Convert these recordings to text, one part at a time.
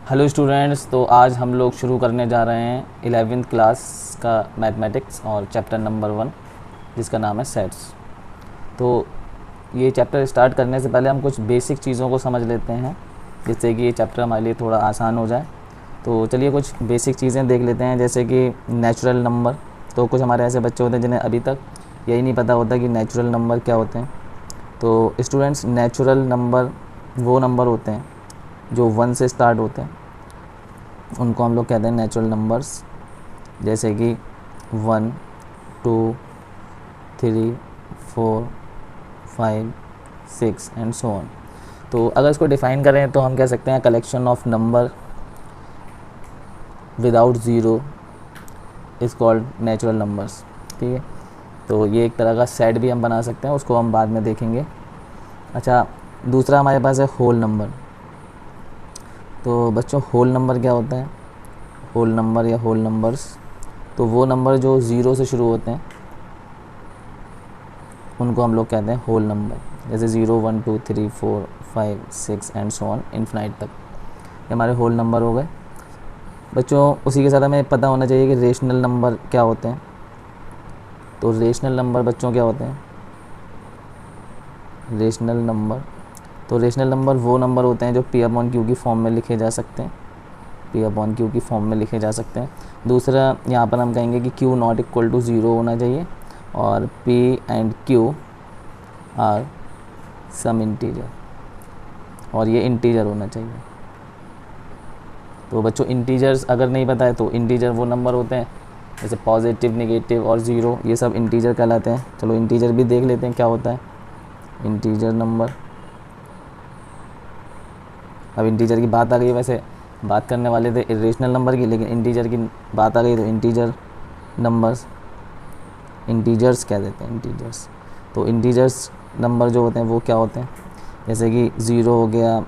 Hello students, तो आज हम लोग शुरू करने जा रहे हैं 11वीं क्लास का मैथमेटिक्स और चैप्टर नंबर 1 जिसका नाम है सेट्स। तो ये चैप्टर स्टार्ट करने से पहले हम कुछ बेसिक चीज़ों को समझ लेते हैं जिससे कि ये चैप्टर हमारे लिए थोड़ा आसान हो जाए। तो चलिए कुछ बेसिक चीज़ें देख लेते हैं, जैसे कि नेचुरल नंबर। तो कुछ हमारे ऐसे बच्चे होते हैं जिन्हें अभी तक यही नहीं पता होता कि नेचुरल नंबर क्या होते हैं। तो स्टूडेंट्स, नेचुरल नंबर वो नंबर होते हैं जो 1 से स्टार्ट होते हैं, उनको हम लोग कहते हैं नेचुरल नंबर्स। जैसे कि 1, 2, 3, 4, 5, 6 एंड सो ऑन। तो अगर इसको डिफ़ाइन करें तो हम कह सकते हैं collection of number without zero is called natural numbers. ठीक है, तो ये एक तरह का सेट भी हम बना सकते हैं, उसको हम बाद में देखेंगे। अच्छा, दूसरा हमारे पास है होल नंबर। तो बच्चों, होल नंबर क्या होता है? होल नंबर या होल नंबर्स, तो वो नंबर जो ज़ीरो से शुरू होते हैं उनको हम लोग कहते हैं होल नंबर। जैसे 0, 1, 2, 3, 4, 5, 6 एंड सो ऑन इन्फिनाइट तक, ये हमारे होल नंबर हो गए। बच्चों, उसी के साथ हमें पता होना चाहिए कि रेशनल नंबर क्या होते हैं। तो रेशनल नंबर बच्चों क्या होते हैं? रेशनल नंबर, तो रेशनल नंबर वो नंबर होते हैं जो P अपॉन Q की फॉर्म में लिखे जा सकते हैं। P अपॉन Q की फॉर्म में लिखे जा सकते हैं। दूसरा, यहाँ पर हम कहेंगे कि Q not equal to zero होना चाहिए और P and Q are some integer, और ये इंटीजर होना चाहिए। तो बच्चों, इंटीजर्स अगर नहीं पता है तो इंटीजर वो नंबर होते हैं जैसे पॉजिटिव, नेगेटिव और ज़ीरो, ये सब इंटीजर कहलाते हैं। चलो इंटीजर भी देख लेते हैं क्या होता है इंटीजर नंबर। अब इंटीजर की बात आ गई, वैसे बात करने वाले थे इरेशनल नंबर की, लेकिन इंटीजर की बात आ गई तो इंटीजर नंबर्स, इंटीजर्स कह देते हैं इंटीजर्स। तो इंटीजर्स नंबर जो होते हैं वो क्या होते हैं? जैसे कि 0 हो गया,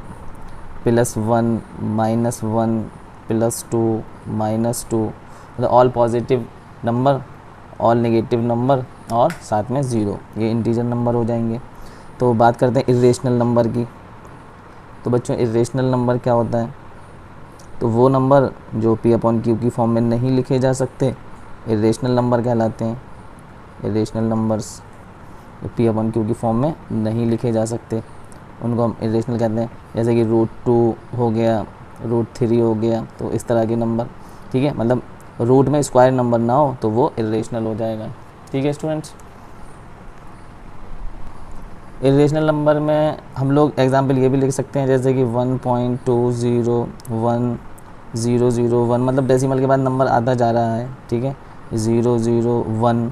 +1, -1, +2, -2, मतलब all positive number, all negative number और साथ में ज़ीरो, ये इंटीजर नंबर हो जाएंगे। तो बात करते हैं इरेशनल नंबर की। तो बच्चों, इरेशनल नंबर क्या होता है? तो वो नंबर जो P अपॉन Q की फॉर्म में नहीं लिखे जा सकते, इरेशनल नंबर कहलाते हैं। इरेशनल नंबर्स जो P अपॉन Q की फॉर्म में नहीं लिखे जा सकते उनको हम इरेशनल कहते हैं। जैसे कि √2 हो गया, √3 हो गया, तो इस तरह के नंबर। ठीक है, मतलब रूट में स्क्वायर नंबर ना हो तो वो इरेशनल हो जाएगा। ठीक है स्टूडेंट्स, इरेशनल नंबर में हम लोग एग्जाम्पल ये भी लिख सकते हैं जैसे कि 1.201, मतलब डेसिमल के बाद नंबर आता जा रहा है। ठीक है, 001,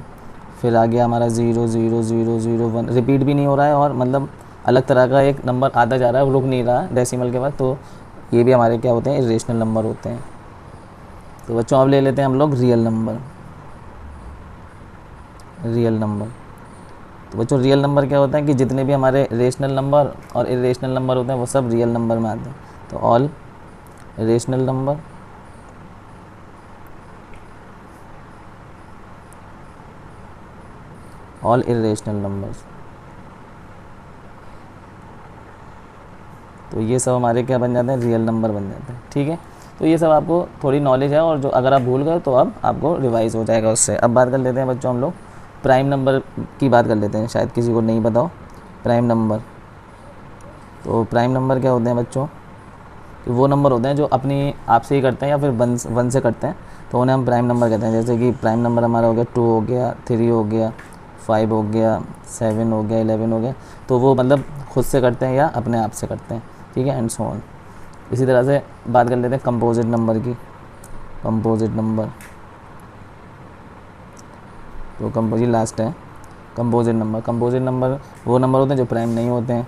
फिर आ गया हमारा 00001, रिपीट भी नहीं हो रहा है और मतलब अलग तरह का एक नंबर आता जा रहा है, वो रुक नहीं रहा डेसिमल के बाद। तो ये भी हमारे क्या होते हैं? इरेशनल नंबर होते हैं। तो बच्चों, अब ले लेते हैं हम लोग रियल नंबर। रियल नंबर, तो बच्चों रियल नंबर क्या होता है कि जितने भी हमारे रेशनल नंबर और इरेशनल नंबर होते हैं वो सब रियल नंबर में आते हैं। तो all rational number, all irrational numbers, तो ये सब हमारे क्या बन जाते हैं? रियल नंबर बन जाते हैं। ठीक है, तो ये सब आपको थोड़ी नॉलेज है और जो अगर आप भूल गए तो अब आपको रिवाइज हो जाएगा उससे। अब बात कर लेते हैं बच्चों हम लोग प्राइम नंबर की बात कर लेते हैं, शायद किसी को नहीं पता हो प्राइम नंबर। तो प्राइम नंबर क्या होते हैं बच्चों? तो वो नंबर होते हैं जो अपनी आप से ही करते हैं या फिर वन से करते हैं, तो उन्हें हम प्राइम नंबर कहते हैं। जैसे कि प्राइम नंबर हमारा हो गया 2 हो गया, 3 हो गया, 5 हो गया, 7 हो गया, 11 हो गया, तो वो मतलब खुद से करते हैं या अपने आप से करते हैं। ठीक है, एंड सो ऑन। इसी तरह से बात कर लेते हैं कंपोजिट नंबर की। कंपोजिट नंबर, तो कंपोजिट लास्ट है कंपोजिट नंबर। कंपोजिट नंबर वो नंबर होते हैं जो प्राइम नहीं होते हैं।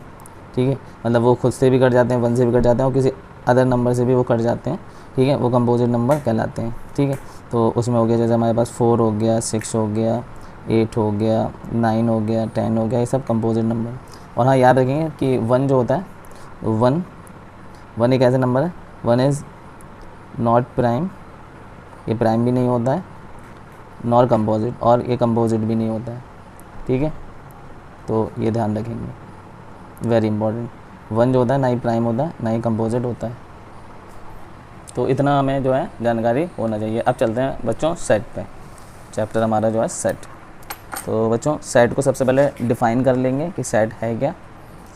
ठीक है, मतलब वो खुद से भी कट जाते हैं, 1 से भी कट जाते हैं और किसी अदर नंबर से भी वो कट जाते हैं। ठीक है, वो कंपोजिट नंबर कहलाते हैं। ठीक है, तो उसमें हो गया जैसे हमारे पास 4 हो गया, 6 हो गया, 8 हो गया, 9 हो गया, 10 हो गया, ये सब कंपोजिट नंबर। और हाँ, याद रखेंगे कि 1 जो होता है, 1 एक ऐसा नंबर है, 1 इज़ नॉट प्राइम, ये प्राइम भी नहीं होता है, नॉर कंपोजिट, और ये कंपोजिट भी नहीं होता है। ठीक है, तो ये ध्यान रखेंगे, वेरी इंपॉर्टेंट। 1 जो होता है ना ही प्राइम होता है ना ही कंपोजिट होता है। तो इतना हमें जो है जानकारी होना चाहिए। अब चलते हैं बच्चों सेट पे, चैप्टर हमारा जो है सेट। तो बच्चों सेट को सबसे पहले डिफ़ाइन कर लेंगे कि सेट है क्या।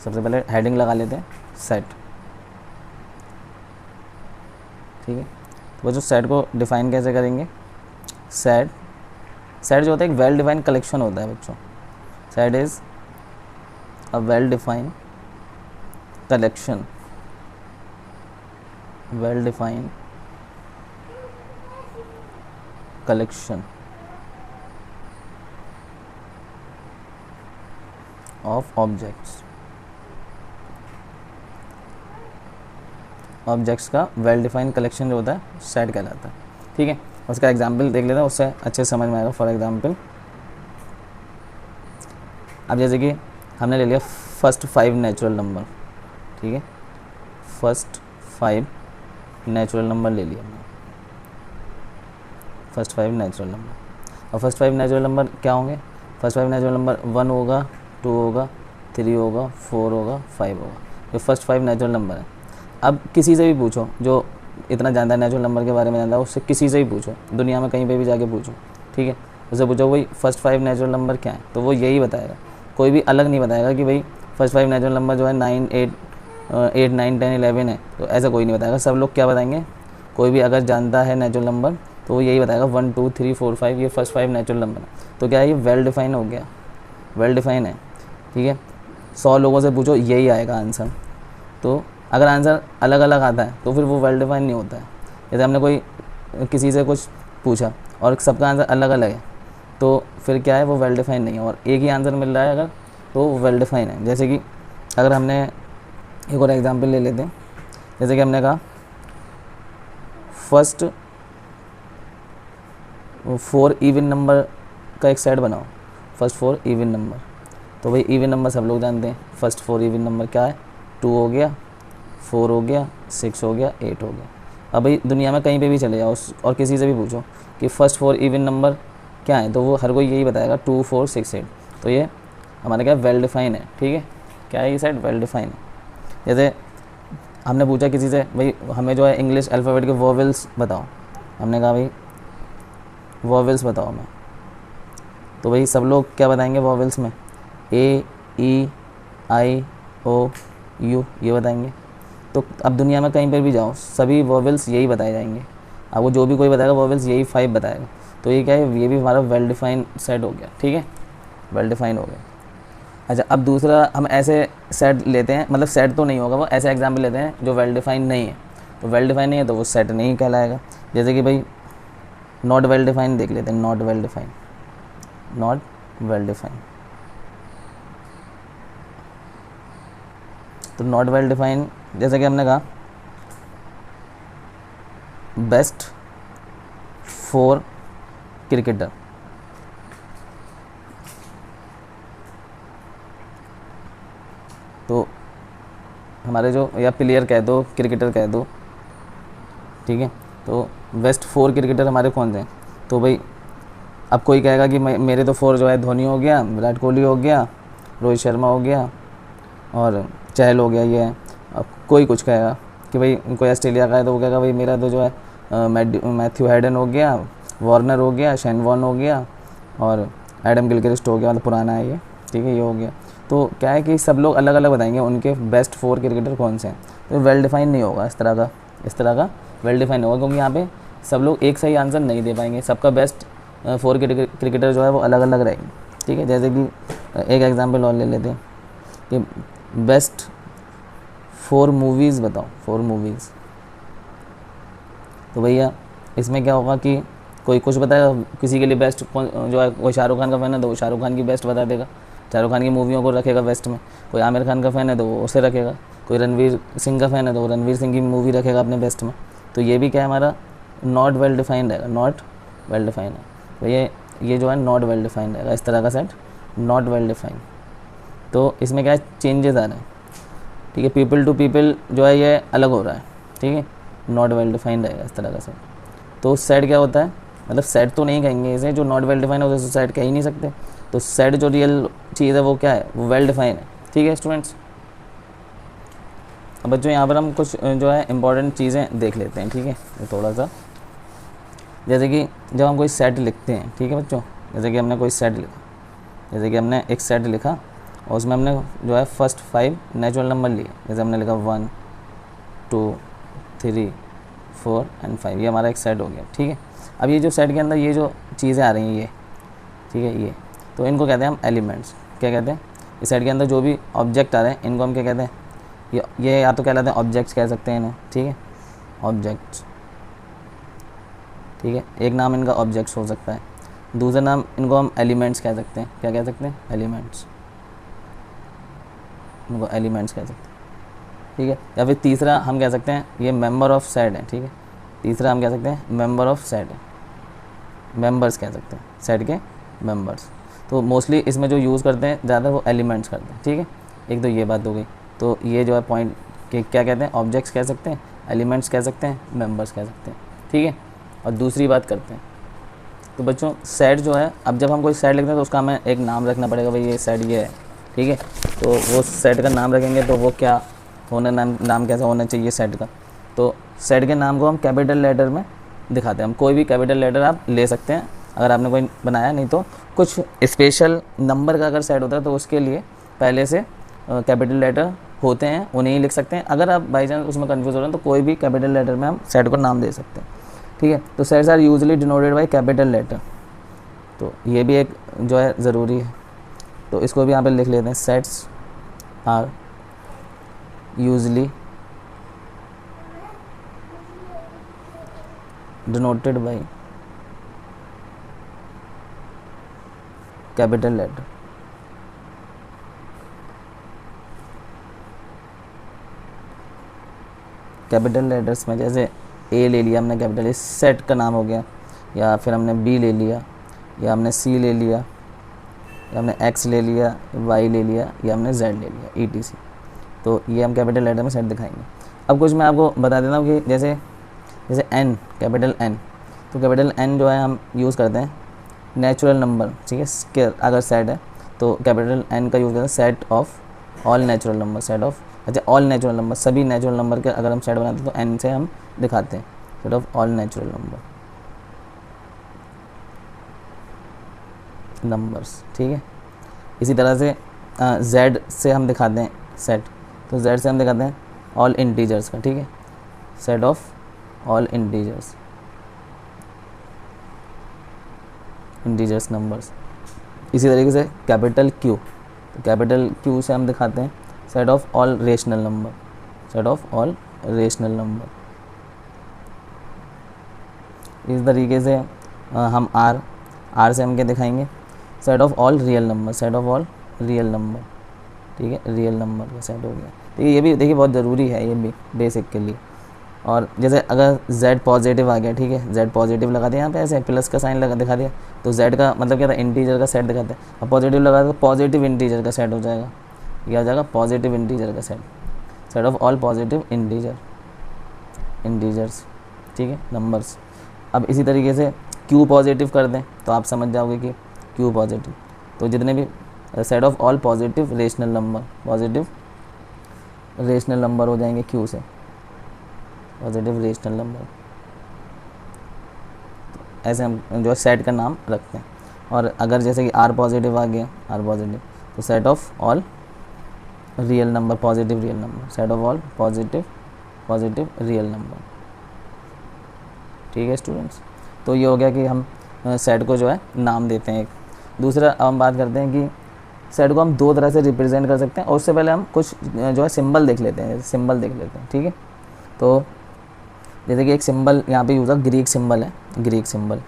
सबसे पहले हेडिंग लगा लेते हैं सेट, ठीक है। तो बच्चों सेट को डिफ़ाइन कैसे करेंगे। सेट जो होता है एक वेल डिफाइंड कलेक्शन होता है बच्चों। Set is a well defined collection, well defined collection of objects का वेल डिफाइंड कलेक्शन जो होता है सेट कहलाता है, ठीक है। उसका एग्जाम्पल देख लेते हैं, उससे अच्छे समझ में आएगा। फॉर एग्जाम्पल अब जैसे कि हमने ले लिया फर्स्ट 5 नेचुरल नंबर, ठीक है। फर्स्ट 5 नेचुरल नंबर ले लिया हमने, फर्स्ट 5 नेचुरल नंबर। और फर्स्ट 5 नेचुरल नंबर क्या होंगे। फर्स्ट 5 नेचुरल नंबर 1 होगा, 2 होगा, 3 होगा, 4 होगा, 5 होगा। ये फर्स्ट 5 नेचुरल नंबर है। अब किसी से भी पूछो जो इतना जानता है नेचुरल नंबर के बारे में जानता है, उससे किसी से भी पूछो, दुनिया में कहीं पे भी जाके पूछो, ठीक है। उससे पूछो भाई फर्स्ट 5 नेचुरल नंबर क्या है, तो वो यही बताएगा। कोई भी अलग नहीं बताएगा कि भाई फर्स्ट 5 नेचुरल नंबर जो है 9, 8, 9, 10, 11 है, तो ऐसा कोई नहीं बताएगा। सब लोग क्या बताएंगे, कोई भी अगर जानता है नेचुरल नंबर तो वो यही बताएगा 1, 2, 3, 4, 5 ये फर्स्ट 5 नेचुरल नंबर है। तो क्या है, ये वेल डिफाइन हो गया, वेल डिफाइन है, ठीक है। 100 लोगों से पूछो यही आएगा आंसर। तो अगर आंसर अलग अलग आता है तो फिर वो वेल डिफाइन नहीं होता है। जैसे हमने कोई किसी से कुछ पूछा और सबका आंसर अलग अलग है, तो फिर क्या है, वो वेल डिफाइन नहीं है। और एक ही आंसर मिल रहा है अगर, तो वो वेल डिफाइन है। जैसे कि अगर हमने एक और एग्जांपल ले लेते हैं, जैसे कि हमने कहा फर्स्ट 4 इवन नंबर का एक सेट बनाओ, फर्स्ट 4 इवन नंबर। तो भाई इवन नंबर सब लोग जानते हैं, फर्स्ट 4 इवन नंबर क्या है, 2 हो गया, 4 हो गया, 6 हो गया, 8 हो गया। अब भाई दुनिया में कहीं पे भी चले जाओ और किसी से भी पूछो कि फर्स्ट 4 इवन नंबर क्या है, तो वो हर कोई यही बताएगा 2, 4, 6, 8। तो ये हमारा क्या वेल डिफाइन है, ठीक है। क्या है ये सेट, वेल डिफाइन है। जैसे हमने पूछा किसी से भाई हमें जो है इंग्लिश अल्फ़ाबेट के वोवेल्स बताओ, हमने कहा भाई वोवेल्स बताओ हमें, तो भाई सब लोग क्या बताएंगे वोवेल्स में, ए, ई, आई, ओ, यू ये बताएंगे। तो अब दुनिया में कहीं पर भी जाओ सभी वोवेल्स यही बताए जाएंगे। अब वो जो भी कोई बताएगा वोवेल्स यही 5 बताएगा। तो ये क्या है, ये भी हमारा वेल डिफाइन सेट हो गया, ठीक है, वेल डिफाइन हो गया। अच्छा अब दूसरा हम ऐसे सेट लेते हैं, मतलब सेट तो नहीं होगा, वो ऐसे एग्जाम्पल लेते हैं जो वेल डिफाइन नहीं है। तो वेल डिफाइन नहीं है तो वो सेट नहीं कहलाएगा। जैसे कि भाई नॉट वेल डिफाइन देख लेते हैं, not well define, not well define. तो नॉट वेल डिफाइन जैसे कि हमने कहा बेस्ट 4 क्रिकेटर, तो हमारे जो या प्लेयर कह दो, क्रिकेटर कह दो, ठीक है। तो बेस्ट 4 क्रिकेटर हमारे कौन से हैं, तो भाई अब कोई कहेगा कि मेरे तो 4 जो है धोनी हो गया, विराट कोहली हो गया, रोहित शर्मा हो गया और चहल हो गया, ये है। अब कोई कुछ कहेगा कि भाई कोई ऑस्ट्रेलिया का है तो वो कहेगा भाई मेरा तो जो है मैथ्यू हैडन हो गया, वार्नर हो गया, शेन वॉर्न हो गया और एडम गिलक्रिस्ट हो गया, मतलब पुराना है ये, ठीक है, ये हो गया। तो क्या है कि सब लोग अलग अलग बताएंगे उनके बेस्ट 4 क्रिकेटर कौन से हैं। तो वेल डिफाइन नहीं होगा, इस तरह का वेल डिफाइन होगा, क्योंकि यहाँ पे सब लोग एक सही आंसर नहीं दे पाएंगे। सबका बेस्ट 4 क्रिकेटर जो है वो अलग अलग रहेंगे, ठीक है। जैसे कि एक एग्जांपल और ले लेते हैं कि बेस्ट 4 मूवीज़ बताओ, 4 मूवीज़। तो भैया इसमें क्या होगा कि कोई कुछ बताएगा, किसी के लिए बेस्ट जो है, कोई शाहरुख खान का फ़ैन है तो वो शाहरुख खान की बेस्ट बता देगा, शाहरुख खान की मूवियों को रखेगा बेस्ट में। कोई आमिर खान का फ़ैन है तो वो उसे रखेगा, कोई रणवीर सिंह का फ़ैन है तो वो रणवीर सिंह की मूवी रखेगा अपने बेस्ट में। तो ये भी क्या है, हमारा नॉट वेल डिफाइंड रहेगा, नॉट वेल डिफाइंड है। तो ये जो है नॉट वेल डिफाइंड रहेगा, इस तरह का सेट नॉट वेल डिफाइंड। तो इसमें क्या है, चेंजेस आ रहे हैं, ठीक है। पीपल टू पीपल जो है ये अलग हो रहा है, ठीक है, नॉट वेल डिफाइंड रहेगा इस तरह का सेट। तो सेट क्या होता है, मतलब सेट तो नहीं कहेंगे इसे, जो नॉट वेल डिफाइंड होता है तो सेट कह ही नहीं सकते। तो सेट जो रियल चीज़ है वो क्या है, वो वेल डिफाइन है, ठीक है स्टूडेंट्स। अब बच्चों यहाँ पर हम कुछ जो है इम्पोर्टेंट चीज़ें देख लेते हैं, ठीक है। थोड़ा सा जैसे कि जब हम कोई सेट लिखते हैं, ठीक है बच्चों, जैसे कि हमने कोई सेट लिखा, जैसे कि हमने एक सेट लिखा और उसमें हमने जो है फर्स्ट 5 नेचुरल नंबर लिए, जैसे हमने लिखा 1 2 3 4 एंड 5, ये हमारा एक सेट हो गया, ठीक है। अब ये जो सेट के अंदर ये जो चीज़ें आ रही हैं, ये ठीक है, ये तो इनको कहते हैं हम एलिमेंट्स। क्या कहते हैं? इस सेट के अंदर जो भी ऑब्जेक्ट आ रहे हैं इनको हम क्या कहते हैं? ये या तो कहलाते हैं ऑब्जेक्ट्स कह सकते हैं इन्हें, ठीक है, ऑब्जेक्ट्स, ठीक है। एक नाम इनका ऑब्जेक्ट्स हो सकता है, दूसरा नाम इनको हम एलिमेंट्स कह सकते हैं। क्या कह सकते हैं? एलिमेंट्स, इनको एलिमेंट्स कह सकते हैं, ठीक है। या फिर तीसरा हम कह सकते हैं ये मेंबर ऑफ सेट है, ठीक है। तीसरा हम कह सकते हैं मेंबर ऑफ सेट है, मेंबर्स कह सकते हैं, सेट के मेंबर्स। तो मोस्टली इसमें जो यूज़ करते हैं ज़्यादा वो एलिमेंट्स करते हैं, ठीक है। एक तो ये बात हो गई। तो ये जो है पॉइंट कि क्या कहते हैं? ऑब्जेक्ट्स कह सकते हैं, एलिमेंट्स कह सकते हैं, मेंबर्स कह सकते हैं, ठीक है। और दूसरी बात करते हैं, तो बच्चों सेट जो है, अब जब हम कोई सेट लिखते हैं तो उसका हमें एक नाम रखना पड़ेगा, भाई ये सेट ये है, ठीक है। तो वो सेट का नाम रखेंगे तो वो क्या होना, नाम कैसा होना चाहिए सेट का? तो सेट के नाम को हम कैपिटल लेटर में दिखाते हैं। हम कोई भी कैपिटल लेटर आप ले सकते हैं अगर आपने कोई बनाया, नहीं तो कुछ स्पेशल नंबर का अगर सेट होता है तो उसके लिए पहले से कैपिटल लेटर होते हैं, उन्हें ही लिख सकते हैं। अगर आप बाई चांस उसमें कन्फ्यूज हो रहे हैं तो कोई भी कैपिटल लेटर में हम सेट को नाम दे सकते हैं, ठीक है। तो sets are usually denoted by capital letter, तो ये भी एक जो है ज़रूरी है, तो इसको भी यहाँ पे लिख लेते हैं। Sets are usually denoted by capital letter, capital letters में जैसे ए ले लिया हमने कैपिटल, इस सेट का नाम हो गया, या फिर हमने बी ले लिया, या हमने सी ले लिया, या हमने एक्स ले लिया, वाई ले लिया, या हमने जेड ले लिया, ETC। तो ये हम कैपिटल लेटर में सेट दिखाएंगे। अब कुछ मैं आपको बता देता हूँ कि जैसे एन, कैपिटल एन, तो कैपिटल एन जो है हम यूज़ करते हैं नेचुरल नंबर, ठीक है, के अगर सेट है तो कैपिटल एन का यूज़ करते हैं set of all natural number, set of, अच्छा ऑल नेचुरल नंबर, सभी नेचुरल नंबर के अगर हम सेट बनाते हैं तो एन से हम दिखाते हैं, set of all natural numbers, ठीक है। इसी तरह से जेड से हम दिखाते हैं सेट, तो जेड से हम दिखाते हैं ऑल इंटीजर्स का, ठीक है, set of all integers numbers. इसी तरीके से कैपिटल क्यू, तो कैपिटल क्यू से हम दिखाते हैं set of all rational number, set of all rational number. इस तरीके से हम आर से हम क्या दिखाएंगे? Set of all real number, set of all real number, ठीक है, रियल नंबर का सेट हो गया। तो ये भी देखिए बहुत ज़रूरी है, ये भी बेसिक के लिए। और जैसे अगर Z पॉजिटिव आ गया, ठीक है, Z पॉजिटिव लगा दिया यहाँ पे, ऐसे प्लस का साइन लगा दिखा दिया, तो Z का मतलब क्या था? इंटीजर का सेट दिखाते हैं। अब पॉजिटिव लगा तो पॉजिटिव इंटीजर का सेट हो जाएगा, ये आ जाएगा पॉजिटिव इंटीजर का set, set of all positive integers, ठीक है, नंबर्स। अब इसी तरीके से Q पॉजिटिव कर दें तो आप समझ जाओगे कि Q पॉजिटिव, तो जितने भी set of all positive rational number, positive rational number हो जाएंगे Q से, पॉजिटिव रेशनल नंबर। ऐसे हम जो है सेट का नाम रखते हैं। और अगर जैसे कि R पॉजिटिव आ गया, R पॉजिटिव, तो set of all real number, positive real number, set of all positive real number, ठीक है स्टूडेंट्स। तो ये हो गया कि हम सेट को जो है नाम देते हैं एक। दूसरा अब हम बात करते हैं कि सेट को हम दो तरह से रिप्रेजेंट कर सकते हैं, और उससे पहले हम कुछ जो है सिंबल देख लेते हैं, सिंबल देख लेते हैं, ठीक है। तो जैसे कि एक सिंबल यहाँ पे यूज़ है, ग्रीक सिंबल है, ग्रीक सिंबल,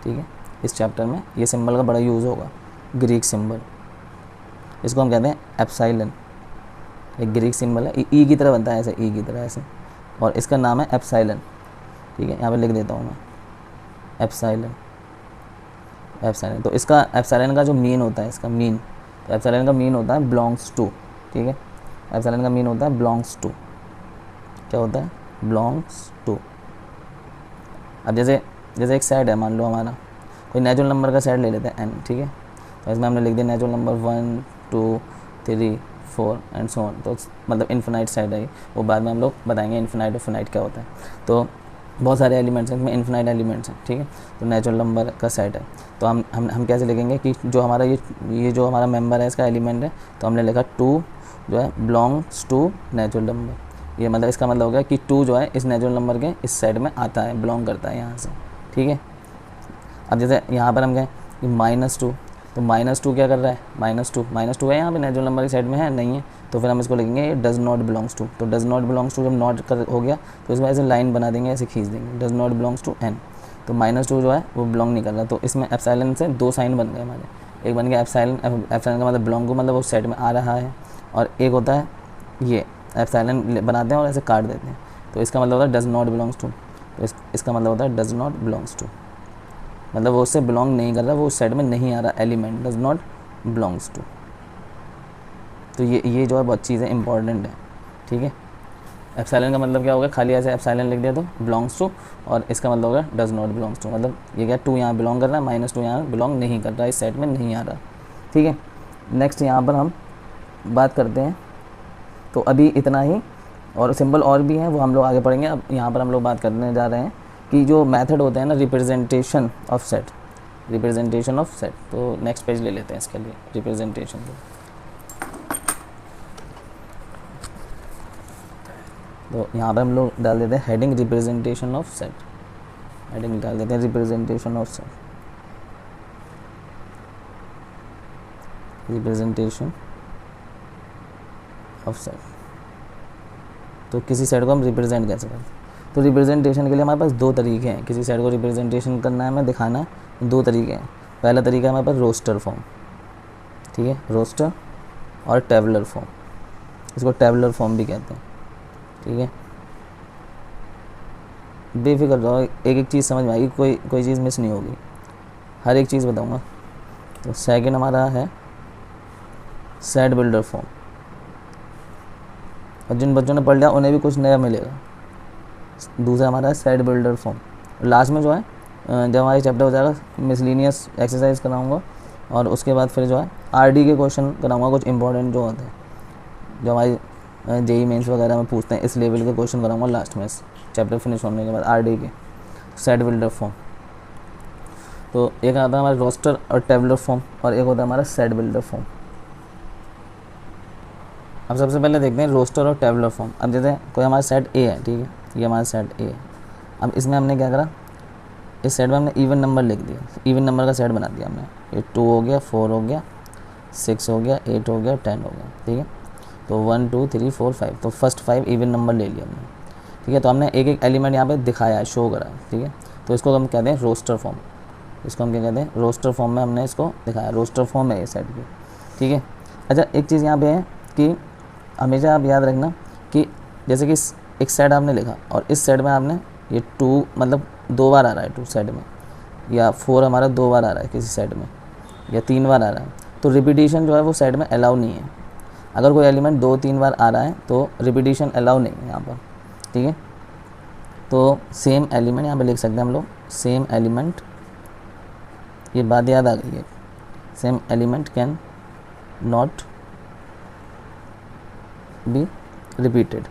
ठीक है। इस चैप्टर में ये सिंबल का बड़ा यूज़ होगा, ग्रीक सिंबल, इसको हम कहते हैं एप्साइलन। एक ग्रीक सिंबल है, ई की तरह बनता है, ऐसे ई की तरह ऐसे, और इसका नाम है एप्साइलन, ठीक है। यहाँ पे लिख देता हूँ मैं एप्साइलन, एप्साइलन। तो इसका एप्साइलन का जो मीन होता है, इसका मीन, तो एप्साइलन का मीन होता है बिलोंग्स टू, ठीक है। एप्साइलन का मीन होता है बिलोंग्स टू, क्या होता है? Belongs to. अब जैसे एक सेट है, मान लो हमारा कोई नेचुरल नंबर का सेट ले लेते हैं n, ठीक है। तो इसमें हमने लिख दिया natural number 1 2 3 4 and so on. तो मतलब इन्फिनाइट सेट है, वो बाद में हम लोग बताएंगे इन्फिनाइट और फिनाइट क्या होता है। तो बहुत सारे एलिमेंट्स हैं, इसमें इन्फिनाइट एलिमेंट्स हैं, ठीक है। तो नेचुरल नंबर का सेट है। तो हम कैसे लिखेंगे कि जो हमारा ये जो हमारा मेंबर है इसका एलिमेंट है, तो हमने लिखा 2 जो है बिलोंग्स टू नेचुरल नंबर। ये मतलब इसका मतलब हो गया कि 2 जो है इस नेचुरल नंबर के इस सेट में आता है, बिलोंग करता है यहाँ से, ठीक है। अब जैसे यहाँ पर हम कहें कि -2, तो -2 क्या कर रहा है, -2 है यहाँ पे नेचुरल नंबर के सेट में है, नहीं है, तो फिर हम इसको लिखेंगे ये डज़ नॉट बिलोंग्स टू। तो डज़ नॉट बिलोंग्स टू जब नॉट कर हो गया तो इसमें ऐसे लाइन बना देंगे, ऐसे खींच देंगे, does not belongs to n। तो -2 जो है वो बिलोंग नहीं कर रहा, तो इसमें एप्सिलॉन से 2 साइन बन गए हमारे। एक बन गया एप्सिलॉन का मतलब बिलोंग को मतलब वो सेट में आ रहा है, और एक होता है ये एप्सिलॉन बनाते हैं और ऐसे काट देते हैं, तो इसका मतलब होता है डज़ नॉट बिलोंग्स टू। तो इसका मतलब होता है डज़ नॉट बिलोंग्स टू, मतलब वो उससे बिलोंग नहीं कर रहा, वो उस सेट में नहीं आ रहा, element does not belongs to. तो ये जो है बहुत चीज़ें इंपॉर्टेंट है, ठीक है। एप्सिलॉन का मतलब क्या होगा, खाली ऐसे एप्सिलॉन लिख दिया तो बिलोंग्स टू, और इसका मतलब होगा डज़ नॉट बिलोंग्स टू, मतलब ये क्या 2 यहाँ बिलोंग कर रहा है, -2 यहाँ बिलोंग नहीं कर रहा, इस सेट में नहीं आ रहा, ठीक है। नेक्स्ट यहाँ पर हम बात करते हैं, तो अभी इतना ही, और सिंबल और भी हैं वो हम लोग आगे पढ़ेंगे। अब यहाँ पर हम लोग बात करने जा रहे हैं कि जो मेथड होते हैं ना representation of set, representation of set. तो नेक्स्ट पेज ले लेते हैं इसके लिए रिप्रेजेंटेशन को। तो यहाँ पर हम लोग डाल देते हैं heading representation of set, heading डाल देते हैं representation of set, representation of set. तो किसी सेट को हम रिप्रेजेंट कैसे करते हैं, तो रिप्रेजेंटेशन के लिए हमारे पास 2 तरीके हैं, किसी सेट को रिप्रेजेंटेशन करना है, हमें दिखाना है, 2 तरीके हैं। पहला तरीका है हमारे पास रोस्टर फॉर्म, ठीक है, रोस्टर और टेबलर फॉर्म, इसको टेबलर फॉर्म भी कहते हैं, ठीक है। बेफिक्र रहो, एक एक चीज़ समझ में आएगी, कोई चीज़ मिस नहीं होगी, हर एक चीज़ बताऊंगा। तो सेकंड हमारा है सेट बिल्डर फॉर्म, और जिन बच्चों ने पढ़ लिया उन्हें भी कुछ नया मिलेगा। दूसरा हमारा है सेट बिल्डर फॉर्म। लास्ट में जो है जब हमारी चैप्टर हो जाएगा मिसलिनियस एक्सरसाइज कराऊंगा, और उसके बाद फिर जो है आरडी के क्वेश्चन कराऊंगा, कुछ इंपॉर्टेंट जो होते हैं जो हमारी जेई मेंस वगैरह में पूछते हैं, इस लेवल के क्वेश्चन कराऊंगा लास्ट में चैप्टर फिनिश होने के बाद आरडी के। सेट बिल्डर फॉर्म, तो एक आता है हमारा रोस्टर और टेबलर फॉर्म, और एक होता है हमारा सेट बिल्डर फॉर्म। अब सबसे पहले देखते हैं रोस्टर और टेबलर फॉर्म। अब जैसे कोई हमारा सेट ए है, ठीक है, ये हमारा सेट ए है। अब इसमें हमने क्या करा, इस सेट में हमने इवन नंबर लिख दिया, इवन नंबर का सेट बना दिया हमने। ये 2 हो गया, 4 हो गया, 6 हो गया, 8 हो गया, 10 हो गया, ठीक है। तो 1 2 3 4 5, तो फर्स्ट 5 इवन नंबर ले लिया हमने, ठीक है। तो हमने एक एक एलिमेंट यहाँ पे दिखाया है, शो करा है, ठीक है। तो इसको हम कहते हैं रोस्टर फॉर्म, इसको हम क्या कहते हैं, रोस्टर फॉर्म में हमने इसको दिखाया, रोस्टर फॉर्म है ये सेट की, ठीक है। अच्छा, एक चीज़ यहाँ पे है कि हमेशा आप याद रखना कि जैसे कि एक सेट आपने लिखा, और इस सेट में आपने ये 2 मतलब 2 बार आ रहा है 2 सेट में, या 4 हमारा 2 बार आ रहा है किसी सेट में, या 3 बार आ रहा है, तो रिपीटिशन जो है वो सेट में अलाउ नहीं है। अगर कोई एलिमेंट 2-3 बार आ रहा है तो रिपीटिशन अलाउ नहीं है यहाँ पर, ठीक है। तो सेम एलिमेंट यहाँ पे लिख सकते हैं हम लोग, सेम एलिमेंट, ये बात याद आ गई है, same element can not be repeated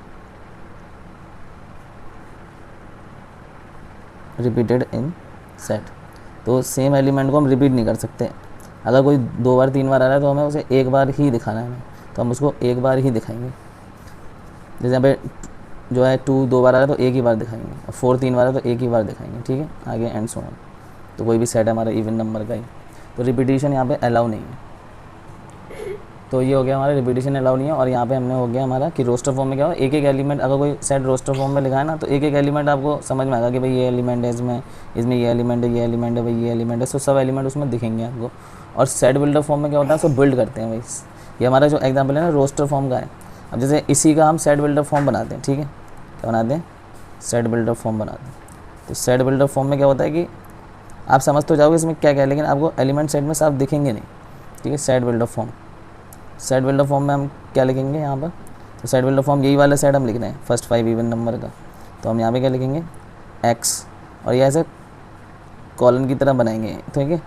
in set. तो सेम एलिमेंट को हम रिपीट नहीं कर सकते। अगर कोई 2 बार 3 बार आ रहा है तो हमें उसे एक बार ही दिखाना है, तो हम उसको एक बार ही दिखाएंगे। जैसे यहाँ पे जो है 2 2 बार आ रहा है तो एक ही बार दिखाएंगे, और 4 3 बार है तो एक ही बार दिखाएंगे, ठीक है। आगे एंड सो ऑन। तो कोई भी सेट है हमारा इवन नंबर का ही, तो रिपीटिशन यहाँ पे अलाउ नहीं है। तो ये हो गया हमारा रिपीटिशन अलाउ नहीं है। और यहाँ पे हमने हो गया हमारा कि रोस्टर फॉर्म में क्या हो, एक एक एलिमेंट, अगर कोई सेट रोस्टर फॉर्म में लिखा है ना, तो एक एक एलिमेंट आपको समझ में आएगा कि भाई ये एलिमेंट है, इसमें ये एलिमेंट है, ये एलिमेंट है, भाई ये एलिमेंट है, तो सब एलिमेंट उसमें दिखेंगे आपको। और सेट बिल्डर फॉर्म में क्या होता है, उसको बिल्ड करते हैं भाई। ये हमारा जो एग्जाम्पल है ना रोस्टर फॉर्म का है। अब जैसे इसी का हम सेट बिल्डर फॉर्म बनाते हैं, ठीक है, क्या बनाते हैं, सेट बिल्डर फॉर्म बनाते हैं। तो सेट बिल्डर फॉर्म में क्या होता है कि आप समझ तो जाओगे इसमें क्या क्या है, लेकिन आपको एलिमेंट सेट में साफ दिखेंगे नहीं, ठीक है। Set builder form, set builder form में हम क्या लिखेंगे यहाँ पर, तो सेट बिल्डर फॉर्म यही वाला सेट हम लिख रहे हैं फर्स्ट 5 इवन नंबर का, तो हम यहाँ पे क्या लिखेंगे x, और ये ऐसे कॉलन की तरह बनाएंगे, ठीक है,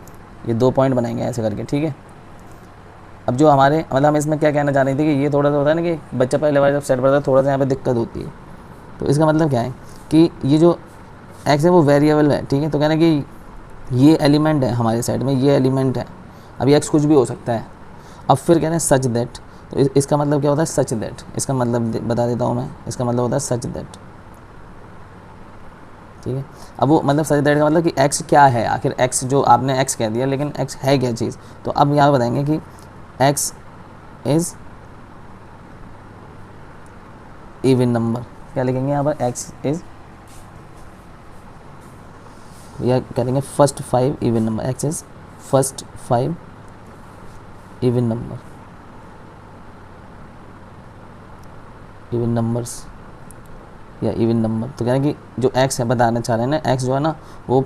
ये 2 पॉइंट बनाएंगे ऐसे करके, ठीक है। अब जो हमारे मतलब हम इसमें क्या कहना चाह रहे थे कि ये थोड़ा सा होता है ना कि बच्चा पहले बार जब सेट पढ़ता है थोड़ा सा यहाँ पे दिक्कत होती है। तो इसका मतलब क्या है कि ये जो एक्स है वो वेरिएबल है, ठीक है। तो कहना कि ये एलिमेंट है हमारे सेट में, ये एलिमेंट है। अब ये एक्स कुछ भी हो सकता है। अब फिर कह रहे हैं सच दैट, तो इसका मतलब क्या होता है सच दैट, इसका मतलब बता देता हूँ मैं, इसका मतलब होता है सच दैट, ठीक है। अब वो मतलब सच दैट का मतलब कि एक्स क्या है, आखिर एक्स जो आपने एक्स कह दिया लेकिन एक्स है क्या चीज़। तो अब यहाँ बताएंगे कि एक्स इज़ इवन नंबर, क्या लिखेंगे यहाँ पर, एक्स इज़, या करेंगे first 5 even number, x is first 5 even number, even numbers या इवन नंबर। तो कह रहे हैं कि जो एक्स है बताना चाह रहे हैं ना, एक्स जो है ना वो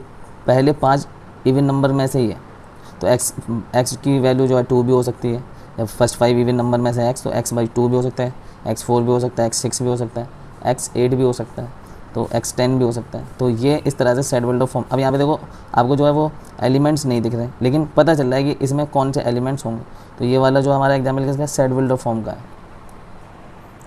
पहले 5 इवन नंबर में से ही है। तो एक्स की वैल्यू जो है 2 भी हो सकती है, या फर्स्ट 5 इवन नंबर में से एक्स, तो एक्स बाई 2 भी हो सकता है, एक्स 4 भी हो सकता है, एक्स 6 भी हो सकता है, एक्स 8 भी हो सकता है, तो एक्स 10 भी हो सकता है। तो ये इस तरह से सेट बिल्डर फॉर्म। अब यहाँ पे देखो आपको जो है वो एलिमेंट्स नहीं दिख रहे, लेकिन पता चल रहा है कि इसमें कौन से एलिमेंट्स होंगे। तो ये वाला जो हमारा एग्जाम्पल किसका, सेट बिल्डर फॉर्म का है।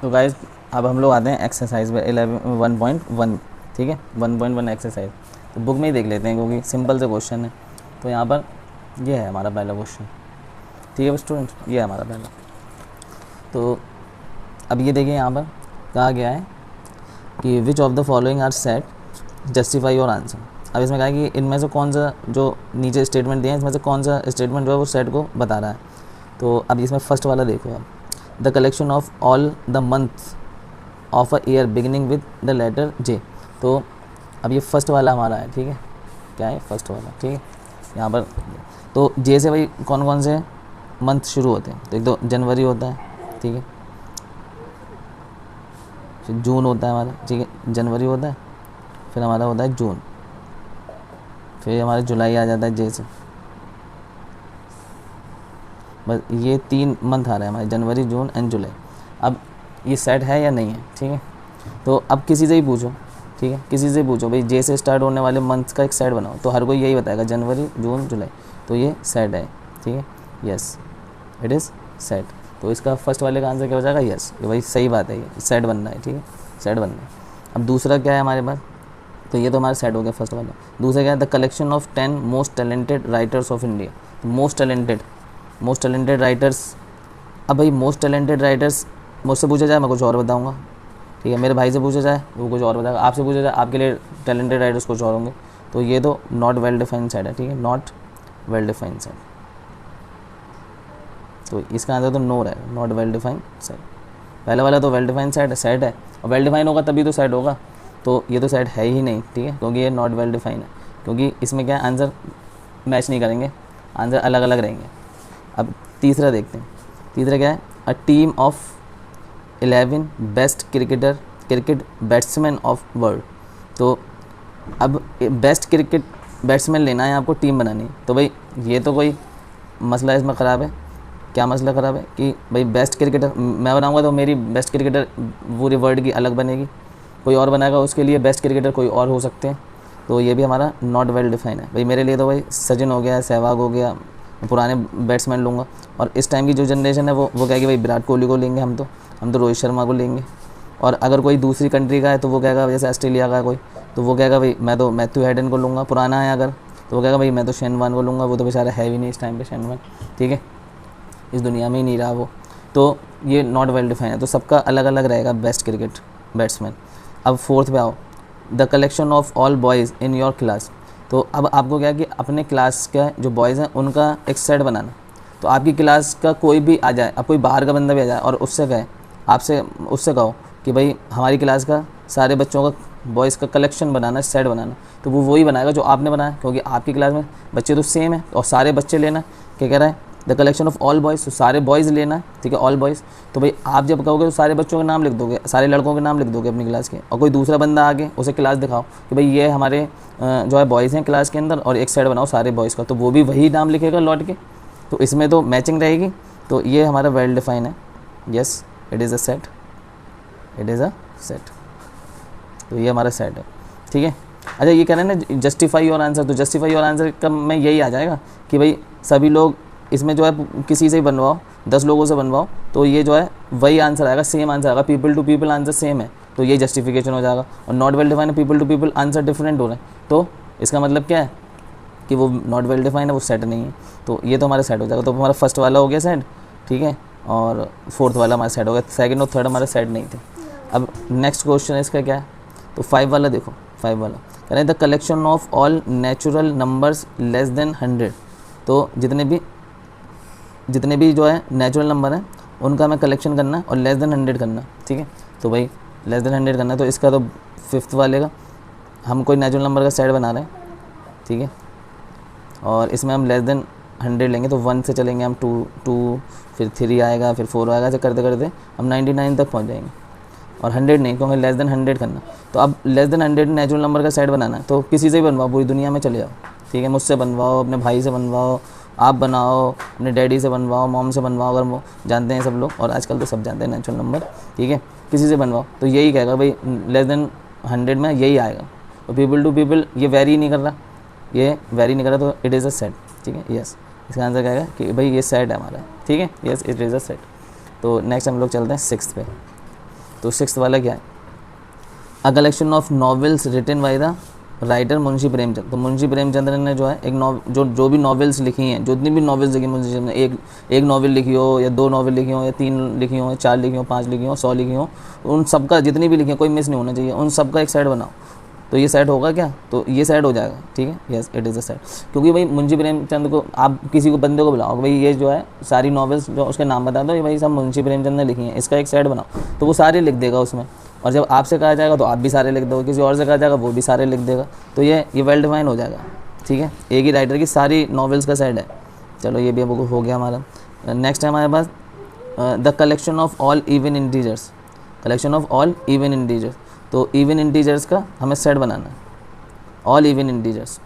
तो गाइस अब हम लोग आते हैं एक्सरसाइज में 1.1, ठीक है, 1.1 एक्सरसाइज। तो बुक में ही देख लेते हैं क्योंकि सिंपल से क्वेश्चन है। तो यहाँ पर ये है हमारा पहला क्वेश्चन, ठीक है स्टूडेंट, ये है हमारा पहला। तो अब ये देखिए यहाँ पर कहा गया है कि which of the following are set, justify your answer. अब इसमें कहा है कि इनमें से कौन सा, जो नीचे स्टेटमेंट दिए हैं इसमें से कौन सा स्टेटमेंट जो है वो सेट को बता रहा है। तो अब इसमें फर्स्ट वाला देखो आप, the collection of all the months of a year beginning with the letter J. तो अब ये फर्स्ट वाला हमारा है, ठीक है, क्या है फर्स्ट वाला, ठीक है। यहाँ पर तो जे से भाई कौन कौन से मंथ शुरू होते हैं, तो एक तो जनवरी होता है, ठीक है, फिर जून होता है हमारा, ठीक है, जनवरी होता है, फिर हमारा होता है जून, फिर हमारा जुलाई आ जाता है जे से। बस ये 3 मंथ आ रहे हैं हमारे, जनवरी जून एंड जुलाई। अब ये सेट है या नहीं है, ठीक है। तो अब किसी से ही पूछो, ठीक है, किसी से पूछो भाई जे से स्टार्ट होने वाले मंथ्स का एक सेट बनाओ, तो हर कोई यही बताएगा जनवरी जून जुलाई, तो ये सेट है, ठीक है, यस इट इज़ सेट। तो इसका फर्स्ट वाले का आंसर क्या हो जाएगा, यस, ये भाई सही बात है, ये सेट बनना है, ठीक है, सेट बनना है। अब दूसरा क्या है हमारे पास, तो ये तो हमारा सेट हो गया फर्स्ट वाला। दूसरा क्या है, the collection of 10 most talented writers of India. Most talented writers. अब भाई मोस्ट टैलेंटेड राइटर्स मुझसे पूछा जाए मैं कुछ और बताऊंगा, ठीक है, मेरे भाई से पूछा जाए वो कुछ और बताएगा, आपसे पूछा जाए आपके लिए टैलेंटेड राइटर्स कुछ और होंगे। तो ये तो नॉट वेल डिफाइंड सेट है, ठीक है, नॉट वेल डिफाइंड सेट। तो इसका आंसर तो नो रहेगा, नॉट वेल डिफाइंड सेट। पहले वाला तो वेल डिफाइंड सेट है, और वेल डिफाइन होगा तभी तो सेट होगा। तो ये तो सेट है ही नहीं, ठीक है, क्योंकि ये नॉट वेल डिफाइंड है, क्योंकि इसमें क्या आंसर मैच नहीं करेंगे, आंसर अलग अलग रहेंगे। अब तीसरा देखते हैं, तीसरा क्या है, a team of 11 best cricket batsman of world. तो अब बेस्ट क्रिकेट बैट्समैन लेना है आपको, टीम बनानी है। तो भाई ये तो कोई मसला इसमें ख़राब है, क्या मसला ख़राब है कि भाई बेस्ट क्रिकेटर मैं बनाऊंगा तो मेरी बेस्ट क्रिकेटर पूरे वर्ल्ड की अलग बनेगी, कोई और बनाएगा उसके लिए बेस्ट क्रिकेटर कोई और हो सकते हैं। तो ये भी हमारा नॉट वेल डिफाइन है। भाई मेरे लिए तो भाई सचिन हो गया, सहवाग हो गया, पुराने बैट्समैन लूँगा। और इस टाइम की जो जनरेशन है वो कहेगी भाई विराट कोहली को लेंगे, हम तो रोहित शर्मा को लेंगे। और अगर कोई दूसरी कंट्री का है तो वो कहेगा, जैसे ऑस्ट्रेलिया का है कोई, तो वो कहेगा भाई मैं तो मैथ्यू हेडन को लूँगा, पुराना है अगर, तो वो कहेगा भाई मैं तो शेन वॉर्न को लूँगा, वो तो बेचारा है भी नहीं इस टाइम पे शेन वॉर्न, ठीक है, इस दुनिया में ही नहीं रहा वो। तो ये नॉट वेल डिफाइन है। तो सबका अलग अलग रहेगा बेस्ट क्रिकेट बैट्समैन। अब फोर्थ पे आओ, the collection of all boys in your class. तो अब आपको क्या है कि अपने क्लास के जो बॉयज़ हैं उनका एक सेट बनाना। तो आपकी क्लास का कोई भी आ जाए, अब कोई बाहर का बंदा भी आ जाए और उससे कहे, आपसे उससे कहो कि भाई हमारी क्लास का सारे बच्चों का बॉयज़ का कलेक्शन बनाना, सेट बनाना, तो वो वही बनाएगा जो आपने बनाया, क्योंकि आपकी क्लास में बच्चे तो सेम है और सारे बच्चे लेना। क्या कह रहा है, the collection of all boys, तो सारे बॉयज़ लेना, ठीक है, ऑल बॉयज़। तो भाई आप जब कहोगे तो सारे बच्चों के नाम लिख दोगे, सारे लड़कों के नाम लिख दोगे अपनी क्लास के, और कोई दूसरा बंदा आगे उसे क्लास दिखाओ कि भाई ये हमारे जो है बॉयज़ हैं क्लास के अंदर, और एक सेट बनाओ सारे बॉयज़ का, तो वो भी वही नाम लिखेगा लौट के, तो इसमें तो मैचिंग रहेगी। तो ये हमारा वेल डिफाइन है, yes it is a set, it is a set. तो ये हमारा सेट है, ठीक है। अच्छा ये कह रहे हैं ना जस्टिफाई योर आंसर, तो जस्टिफाई योर आंसर का में यही आ जाएगा कि भाई सभी लोग इसमें जो है किसी से ही बनवाओ, 10 लोगों से बनवाओ, तो ये जो है वही आंसर आएगा, सेम आंसर आएगा, people to people answer same है, तो ये जस्टिफिकेशन हो जाएगा। और नॉट वेल डिफाइन है, people to people answer different हो रहे हैं, तो इसका मतलब क्या है कि वो नॉट वेल डिफाइन है, वो सेट नहीं है। तो ये तो हमारा सेट हो जाएगा। तो हमारा फर्स्ट वाला हो गया सेट, ठीक है, और फोर्थ वाला हमारा सेट हो गया, सेकंड और थर्ड हमारा सेट नहीं थे। अब नेक्स्ट क्वेश्चन है इसका क्या है, तो 5 वाला देखो, 5 वाला कह रहे हैं the collection of all natural numbers less than 100। तो जितने भी जो है नेचुरल नंबर हैं उनका हमें कलेक्शन करना है और लेस देन 100 करना, ठीक है। तो भाई लेस देन 100 करना है, तो इसका तो 5th वाले का हम कोई नेचुरल नंबर का सेट बना रहे हैं, ठीक है, और इसमें हम लेस देन 100 लेंगे, तो 1 से चलेंगे हम 2 फिर 3 आएगा, फिर 4 आएगा, ऐसे करते करते हम 99 तक पहुंच जाएंगे। और 100 नहीं, क्योंकि लेस देन 100 करना। तो अब लेस देन 100 नेचुरल नंबर का सेट बनाना है, तो किसी से भी बनवाओ, पूरी दुनिया में चले जाओ, ठीक है, मुझसे बनवाओ, अपने भाई से बनवाओ, आप बनाओ, अपने डैडी से बनवाओ, मॉम से बनवाओ, अगर वो जानते हैं सब लोग, और आजकल तो सब जानते हैं नेचुरल नंबर, ठीक है, किसी से बनवाओ, तो यही कहेगा भाई लेस देन 100 में यही आएगा। तो पीपल टू पीपल ये वेरी नहीं कर रहा, तो इट इज़ अ सेट, ठीक है, यस, इसका आंसर क्या है कि भाई ये सेट है हमारा, ठीक है, yes it is a set. तो नेक्स्ट हम लोग चलते हैं 6th पे। तो 6th वाला क्या है, a collection of novels written by the writer Munshi Premchand. तो मुंशी प्रेमचंद्र ने जो है एक जो भी नॉवेल्स लिखी हैं, जितनी भी नॉवेल्स लिखी मुंशी प्रेमचंद ने, एक नॉवेल लिखी हो या 2 नॉवेल लिखी हो या 3 लिखी हो या 4 लिखी हो, 5 लिखी हो, 100 लिखी हो, उन सबका जितनी भी लिखी है कोई मिस नहीं होना चाहिए, उन सबका एक सेट बनाओ। तो ये सेट होगा क्या, तो ये सेट हो जाएगा, ठीक है, yes it is a set. क्योंकि भाई मुंशी प्रेमचंद को आप किसी को बंदे को बुलाओ भाई ये जो है सारी नॉवेल्स जो उसके नाम बता दो, ये भाई सब मुंशी प्रेमचंद ने लिखी हैं, इसका एक सेट बनाओ, तो वो सारे लिख देगा उसमें। और जब आपसे कहा जाएगा तो आप भी सारे लिख दोगे, किसी और से कहा जाएगा वो भी सारे लिख देगा, तो ये वेल डिफाइन हो जाएगा, ठीक है, एक ही राइटर की सारी नॉवेल्स का सेट है। चलो ये भी अब हो गया हमारा। नेक्स्ट है हमारे पास the collection of all even integers, collection of all even integers. तो इवन इंटीजर्स का हमें सेट बनाना है, ऑल इवन इंटीजर्स।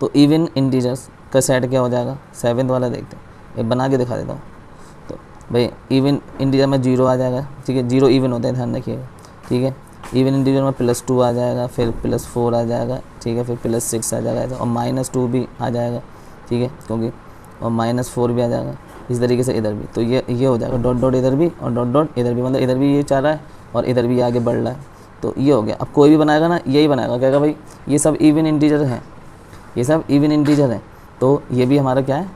तो इवन इंटीजर्स का सेट क्या हो जाएगा, 7th वाला देखते हैं, एक बना के दिखा देता हूँ। तो भाई इवन इंटीजर में 0 आ जाएगा, ठीक है, 0 इवन होता है, ध्यान रखिएगा, ठीक है। इवन इंटीजर में +2 आ जाएगा, फिर +4 आ जाएगा, ठीक है, फिर +6 आ जाएगा, और -2 भी आ जाएगा, ठीक है, क्योंकि और -4 भी आ जाएगा, इस तरीके से इधर भी। तो ये हो जाएगा डॉट डॉट इधर भी और डॉट डॉट इधर भी, मतलब इधर भी ये चाह रहा है और इधर भी आगे बढ़ रहा है, तो ये हो गया। अब कोई भी बनाएगा ना यही बनाएगा, कहेगा भाई ये सब इवन इंटीजर हैं, ये सब इवन इंटीजर हैं, तो ये भी हमारा क्या है,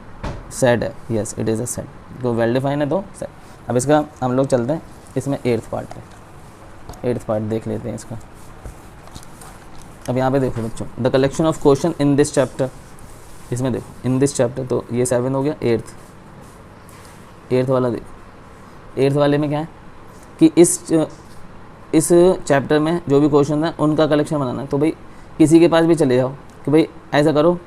सेट है, yes it is a set. तो वेल डिफाइन है तो सेट। अब इसका हम लोग चलते हैं इसमें 8th पार्ट पे, 8th पार्ट देख लेते हैं इसका। अब यहाँ पे देखो बच्चों, the collection of question in this chapter, इसमें देखो इन दिस चैप्टर, तो ये 7 हो गया, 8th वाला देखो। 8th वाले में क्या है कि इस चैप्टर में जो भी क्वेश्चन है उनका कलेक्शन बनाना है। तो भाई किसी के पास भी चले जाओ कि भाई ऐसा करो,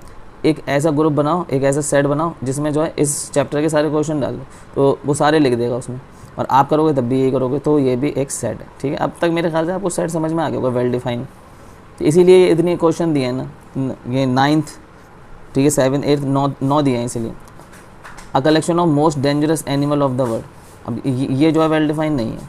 एक ऐसा ग्रुप बनाओ, एक ऐसा सेट बनाओ जिसमें जो है इस चैप्टर के सारे क्वेश्चन डाल दो, तो वो सारे लिख देगा उसमें, और आप करोगे तब भी यही करोगे, तो ये भी एक सेट है, ठीक है। अब तक मेरे ख्याल से आपको सेट समझ में आ गया होगा, वेल डिफाइन। तो इसीलिए इतने क्वेश्चन दिए हैं ना, ये 9th, ठीक है, 7th 8th 9 दिए हैं इसीलिए। अ collection of most dangerous animal of the world. अब ये जो है वेल डिफाइन नहीं है,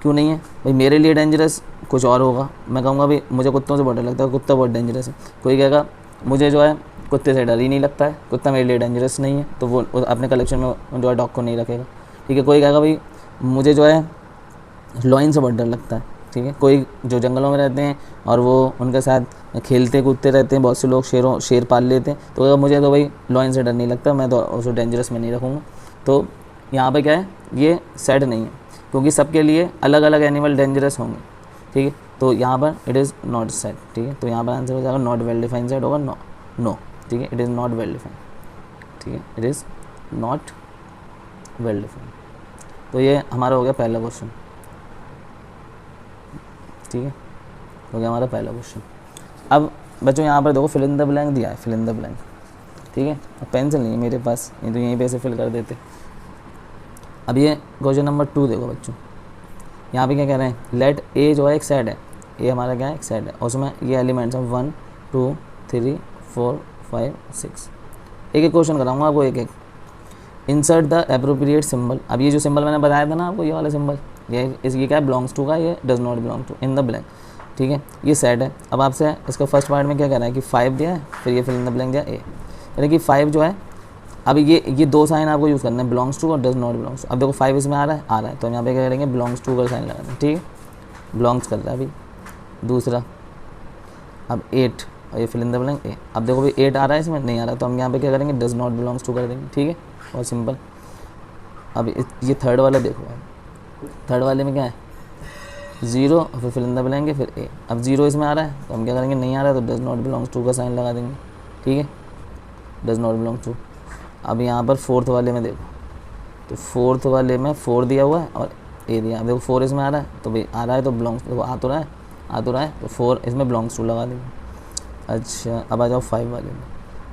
क्यों नहीं है भाई, मेरे लिए डेंजरस कुछ और होगा, मैं कहूँगा भाई मुझे कुत्तों से बहुत डर लगता है, कुत्ता बहुत डेंजरस है, कोई कहेगा मुझे जो है कुत्ते से डर ही नहीं लगता है, कुत्ता मेरे लिए डेंजरस नहीं है, तो वो अपने कलेक्शन में जो है डॉग को नहीं रखेगा, ठीक है। कोई कहेगा भाई मुझे जो है लॉइन से बहुत डर लगता है, ठीक है। कोई जो जंगलों में रहते हैं और वो उनके साथ खेलते कूदते रहते हैं, बहुत से लोग शेर पाल लेते हैं, तो कहेगा मुझे तो भाई लॉइन से डर नहीं लगता, मैं तो उसको डेंजरस में नहीं रखूँगा। तो यहाँ पर क्या है, ये सेट नहीं है, क्योंकि सबके लिए अलग अलग एनिमल डेंजरस होंगे, ठीक है। तो यहाँ पर इट इज़ नॉट सेट, ठीक है। तो यहाँ पर आंसर हो जाएगा नॉट वेल डिफाइन सेट होगा, नो, ठीक है, it is not well define, ठीक है, it is not well define. तो ये हमारा हो गया पहला क्वेश्चन, ठीक है, हो गया हमारा पहला क्वेश्चन। अब बच्चों यहाँ पर देखो फिल इन द ब्लैंक दिया है, फिल इन द ब्लैंक, ठीक है। अब पेंसिल नहीं है मेरे पास, ये तो यहीं पे ऐसे फिल कर देते। अब ये क्वेश्चन नंबर 2 देखो बच्चों, यहाँ पे क्या कह रहे हैं, लेट ए जो है एक सेट है, ये हमारा क्या है, एक सेट है, और उसमें ये एलिमेंट्स हैं 1 2 3 4 5 6। एक एक क्वेश्चन कराऊंगा आपको, एक एक। Insert the appropriate symbol. अब ये जो सिंबल मैंने बताया था ना आपको, ये वाला सिंबल, ये क्या बिलोंग्स टू का, ये does not belong to, in the blank, ठीक है, ये सेट है। अब आपसे इसका फर्स्ट पार्ट में क्या कह रहा है कि 5 दिया है, फिर ये फिल इन द ब्लैंक दिया ए, यानी कि 5 जो है अब ये दो साइन आपको यूज़ करना है, बिलोंग्स टू और डज नॉट बिलोंग्स टू। अब देखो 5 इसमें आ रहा है तो यहाँ पे क्या करेंगे, बिलोंग्स टू का साइन लगा देंगे, ठीक है, बिलोंग्स कर रहा है अभी। दूसरा अब 8 और ये फिल इन द ब्लैंक ए। अब देखो भाई 8 आ रहा है, इसमें नहीं आ रहा, तो हम यहाँ पे क्या करेंगे, डज नॉट बिलोंग्स टू कर देंगे, ठीक है, बहुत सिंपल। अब ये थर्ड वाला देखो, थर्ड वाले में क्या है, 0 और फिर फिल इन द ब्लैंक है, फिर ए। अब 0 इसमें आ रहा है तो हम क्या करेंगे, नहीं आ रहा है तो डज नॉट बिलोंग्स टू का साइन लगा देंगे, ठीक है, डज नॉट बिलोंग्स टू। अब यहाँ पर फोर्थ वाले में देखो, तो फोर्थ वाले में 4 दिया हुआ है और ए दिया। अब देखो 4 इसमें आ रहा है तो भाई आ रहा है तो बिलोंग्स, देखो आ तो रहा है तो 4 इसमें बिलोंग्स टू लगा देंगे। अच्छा अब आ जाओ 5 वाले में,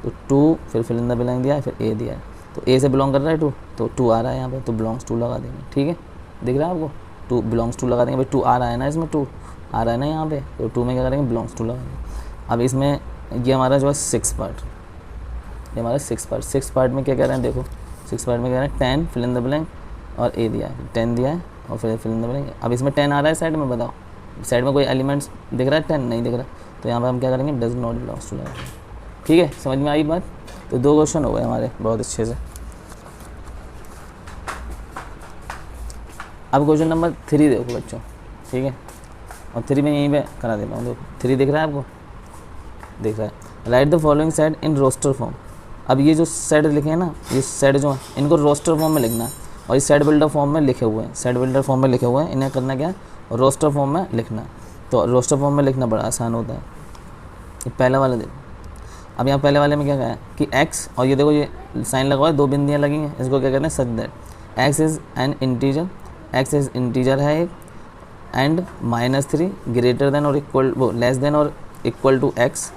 तो 2 फिर फिल इन द ब्लैंक दिया है, फिर ए दिया है, तो ए से बिलोंग कर रहा है 2, तो 2 आ रहा है यहाँ पे, तो बिलोंग्स टू लगा देंगे, ठीक है, दिख रहा है आपको, 2 बिलोंग्स टू लगा देंगे भाई, 2 आ रहा है ना, इसमें 2 आ रहा है ना यहाँ पे, तो 2 में क्या करेंगे, बिलोंग्स टू लगा देंगे। अब इसमें ये हमारा जो है 6 पार्ट, ये हमारा 6 पार्ट में क्या कह रहे हैं, देखो 6 पार्ट में कह रहे हैं 10 फिल इन द ब्लैंक और ए दिया है, 10 दिया है और फिर फिल इन द ब्लैंक। अब इसमें 10 आ रहा है साइड में, बताओ साइड में कोई एलिमेंट्स दिख रहा है, 10 नहीं दिख रहा, तो यहाँ पर हम क्या करेंगे, डज नॉट बिलोंग्स टू लगाएंगे, ठीक है, समझ में आई बात। तो 2 क्वेश्चन हो गए हमारे बहुत अच्छे से। अब क्वेश्चन नंबर 3 देखो बच्चों, ठीक है, और 3 में यहीं पे करा देता हूँ, देखो 3 दिख रहा है आपको, दिख रहा है, write the following set in roster form. अब ये जो सेट लिखे हैं ना, ये सेट जो है इनको रोस्टर फॉर्म में लिखना है, और ये सेट बिल्डर फॉर्म में लिखे हुए हैं, सेट बिल्डर फॉर्म में लिखे हुए हैं, इन्हें करना क्या है, रोस्टर फॉर्म में लिखना है। तो रोस्टर फॉर्म में लिखना बड़ा आसान होता है। ये पहला वाला देखो, अब यहाँ पहले वाले में क्या कहा है कि x, और ये देखो ये साइन लगा हुआ है, 2 बिंदियाँ लगी हैं, इसको क्या कहते हैं, such that x is an integer, x is integer है एक, एंड -3 ग्रेटर देन और इक्वल, वो लेस देन और इक्वल टू एक्स,